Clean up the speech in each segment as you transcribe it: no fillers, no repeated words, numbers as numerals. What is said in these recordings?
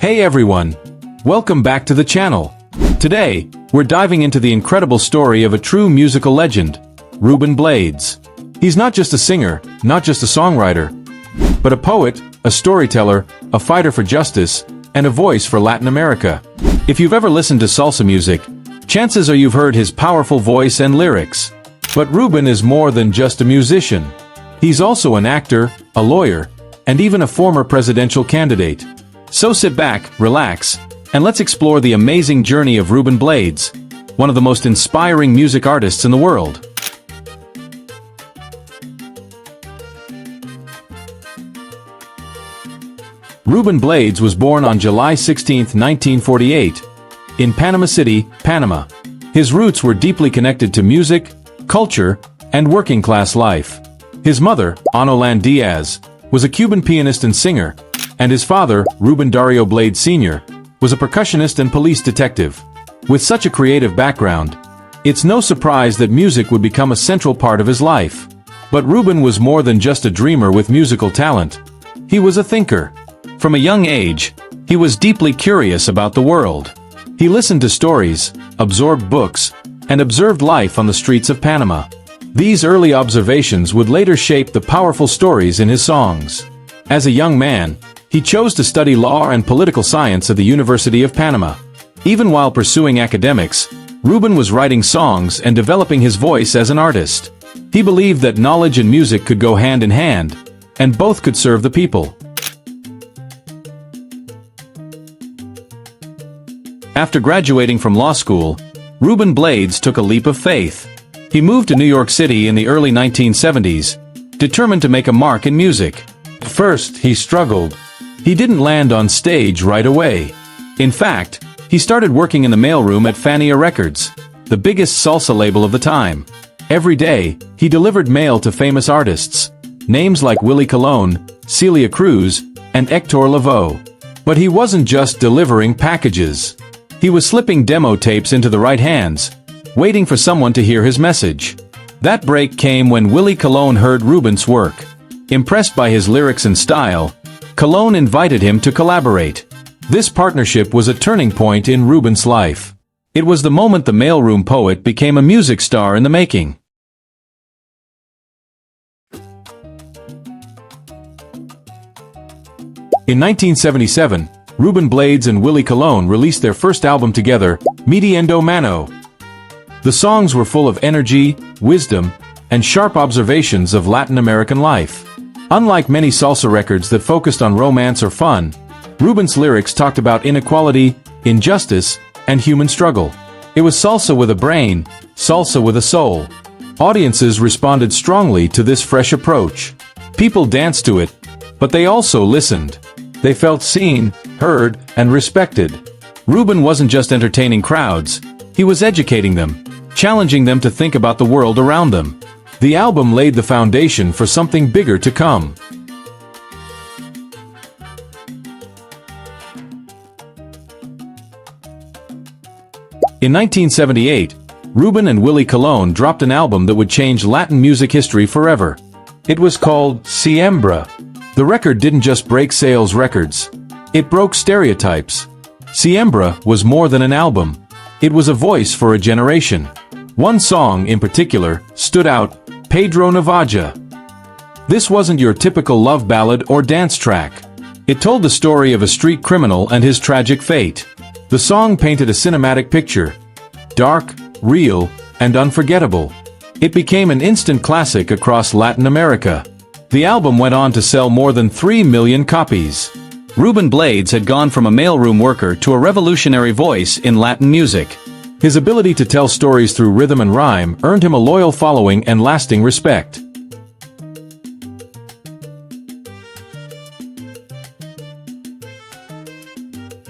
Hey everyone! Welcome back to the channel. Today, we're diving into the incredible story of a true musical legend, Rubén Blades. He's not just a singer, not just a songwriter, but a poet, a storyteller, a fighter for justice, and a voice for Latin America. If you've ever listened to salsa music, chances are you've heard his powerful voice and lyrics. But Ruben is more than just a musician. He's also an actor, a lawyer, and even a former presidential candidate. So sit back, relax, and let's explore the amazing journey of Rubén Blades, one of the most inspiring music artists in the world. Rubén Blades was born on July 16, 1948, in Panama City, Panama. His roots were deeply connected to music, culture, and working-class life. His mother, Ana Diaz, was a Cuban pianist and singer, and his father, Ruben Dario Blades Sr., was a percussionist and police detective. With such a creative background, it's no surprise that music would become a central part of his life. But Ruben was more than just a dreamer with musical talent. He was a thinker. From a young age, he was deeply curious about the world. He listened to stories, absorbed books, and observed life on the streets of Panama. These early observations would later shape the powerful stories in his songs. As a young man, he chose to study law and political science at the University of Panama. Even while pursuing academics, Ruben was writing songs and developing his voice as an artist. He believed that knowledge and music could go hand in hand, and both could serve the people. After graduating from law school, Rubén Blades took a leap of faith. He moved to New York City in the early 1970s, determined to make a mark in music. At first, he struggled. He didn't land on stage right away. In fact, he started working in the mailroom at Fania Records, the biggest salsa label of the time. Every day, he delivered mail to famous artists, names like Willie Colón, Celia Cruz, and Héctor Lavoe. But he wasn't just delivering packages. He was slipping demo tapes into the right hands, waiting for someone to hear his message. That break came when Willie Colón heard Ruben's work. Impressed by his lyrics and style, Colón invited him to collaborate. This partnership was a turning point in Ruben's life. It was the moment the mailroom poet became a music star in the making. In 1977, Rubén Blades and Willie Colón released their first album together, Metiendo Mano. The songs were full of energy, wisdom, and sharp observations of Latin American life. Unlike many salsa records that focused on romance or fun, Ruben's lyrics talked about inequality, injustice, and human struggle. It was salsa with a brain, salsa with a soul. Audiences responded strongly to this fresh approach. People danced to it, but they also listened. They felt seen, heard, and respected. Ruben wasn't just entertaining crowds, he was educating them, challenging them to think about the world around them. The album laid the foundation for something bigger to come. In 1978, Ruben and Willie Colón dropped an album that would change Latin music history forever. It was called Siembra. The record didn't just break sales records. It broke stereotypes. Siembra was more than an album. It was a voice for a generation. One song in particular stood out, Pedro Navaja. This wasn't your typical love ballad or dance track. It told the story of a street criminal and his tragic fate. The song painted a cinematic picture, dark, real, and unforgettable. It became an instant classic across Latin America. The album went on to sell more than 3 million copies. Rubén Blades had gone from a mailroom worker to a revolutionary voice in Latin music. His ability to tell stories through rhythm and rhyme earned him a loyal following and lasting respect.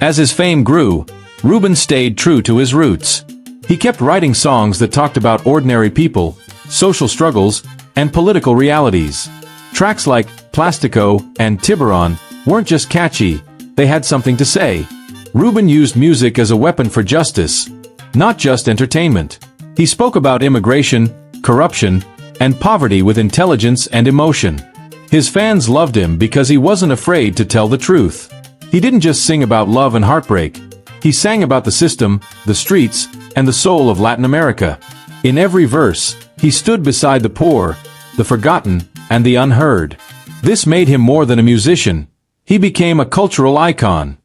As his fame grew, Ruben stayed true to his roots. He kept writing songs that talked about ordinary people, social struggles, and political realities. Tracks like Plástico and Tiburon weren't just catchy, they had something to say. Ruben used music as a weapon for justice, not just entertainment. He spoke about immigration, corruption, and poverty with intelligence and emotion. His fans loved him because he wasn't afraid to tell the truth. He didn't just sing about love and heartbreak. He sang about the system, the streets, and the soul of Latin America. In every verse, he stood beside the poor, the forgotten, and the unheard. This made him more than a musician. He became a cultural icon.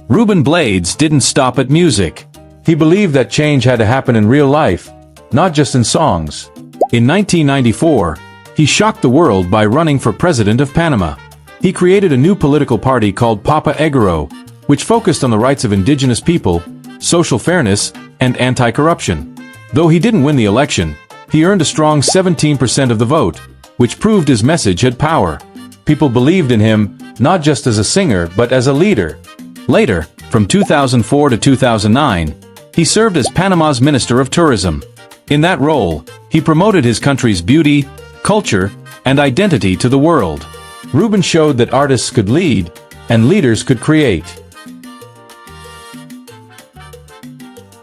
Rubén Blades didn't stop at music. He believed that change had to happen in real life, not just in songs. In 1994, he shocked the world by running for president of Panama. He created a new political party called Papa Egoro, which focused on the rights of indigenous people, social fairness, and anti-corruption. Though he didn't win the election, he earned a strong 17% of the vote, which proved his message had power. People believed in him, not just as a singer but as a leader. Later, from 2004 to 2009, he served as Panama's Minister of Tourism. In that role, he promoted his country's beauty, culture, and identity to the world. Ruben showed that artists could lead, and leaders could create.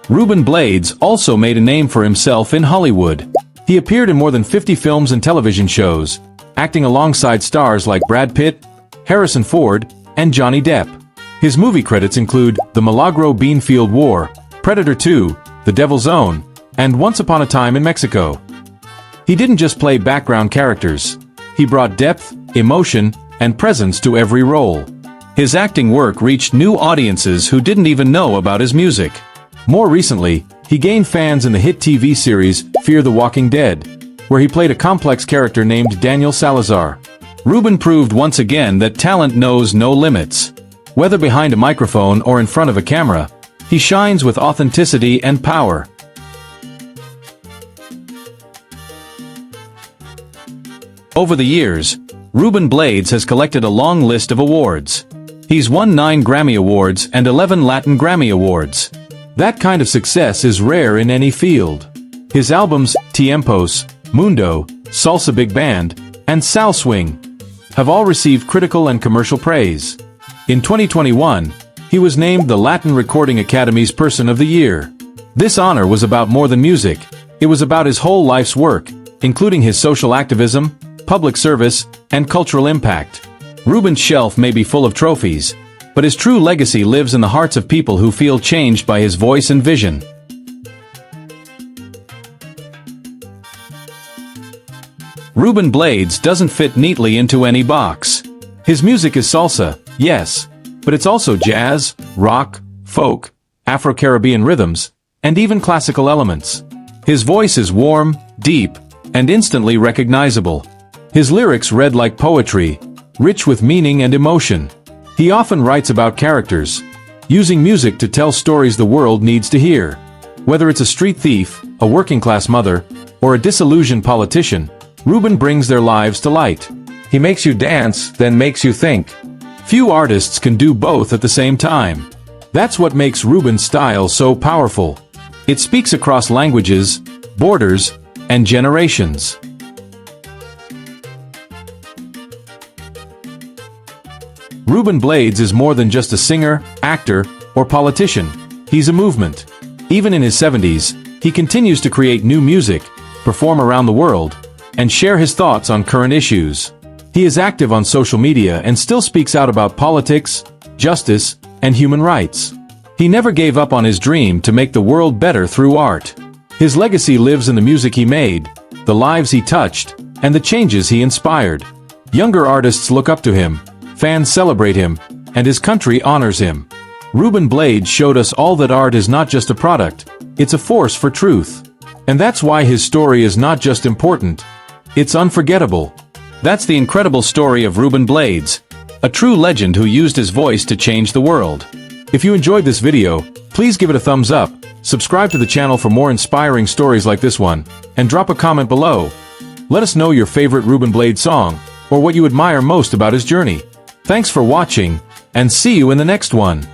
Rubén Blades also made a name for himself in Hollywood. He appeared in more than 50 films and television shows, acting alongside stars like Brad Pitt, Harrison Ford, and Johnny Depp. His movie credits include The Milagro Beanfield War, Predator 2, The Devil's Own, and Once Upon a Time in Mexico. He didn't just play background characters. He brought depth, emotion, and presence to every role. His acting work reached new audiences who didn't even know about his music. More recently, he gained fans in the hit TV series Fear the Walking Dead, where he played a complex character named Daniel Salazar. Ruben proved once again that talent knows no limits. Whether behind a microphone or in front of a camera, he shines with authenticity and power. Over the years, Rubén Blades has collected a long list of awards. He's won 9 Grammy Awards and 11 Latin Grammy Awards. That kind of success is rare in any field. His albums, Tiempos, Mundo, Salsa Big Band, and Sal Swing, have all received critical and commercial praise. In 2021, he was named the Latin Recording Academy's Person of the Year. This honor was about more than music. It was about his whole life's work, including his social activism, public service, and cultural impact. Ruben's shelf may be full of trophies, but his true legacy lives in the hearts of people who feel changed by his voice and vision. Rubén Blades doesn't fit neatly into any box. His music is salsa, yes, but it's also jazz, rock, folk, Afro-Caribbean rhythms, and even classical elements. His voice is warm, deep, and instantly recognizable. His lyrics read like poetry, rich with meaning and emotion. He often writes about characters, using music to tell stories the world needs to hear. Whether it's a street thief, a working-class mother, or a disillusioned politician, Ruben brings their lives to light. He makes you dance, then makes you think. Few artists can do both at the same time. That's what makes Ruben's style so powerful. It speaks across languages, borders, and generations. Rubén Blades is more than just a singer, actor, or politician. He's a movement. Even in his 70s, he continues to create new music, perform around the world, and share his thoughts on current issues. He is active on social media and still speaks out about politics, justice, and human rights. He never gave up on his dream to make the world better through art. His legacy lives in the music he made, the lives he touched, and the changes he inspired. Younger artists look up to him, fans celebrate him, and his country honors him. Rubén Blades showed us all that art is not just a product, it's a force for truth. And that's why his story is not just important, it's unforgettable. That's the incredible story of Rubén Blades, a true legend who used his voice to change the world. If you enjoyed this video, please give it a thumbs up, subscribe to the channel for more inspiring stories like this one, and drop a comment below. Let us know your favorite Rubén Blades song, or what you admire most about his journey. Thanks for watching, and see you in the next one.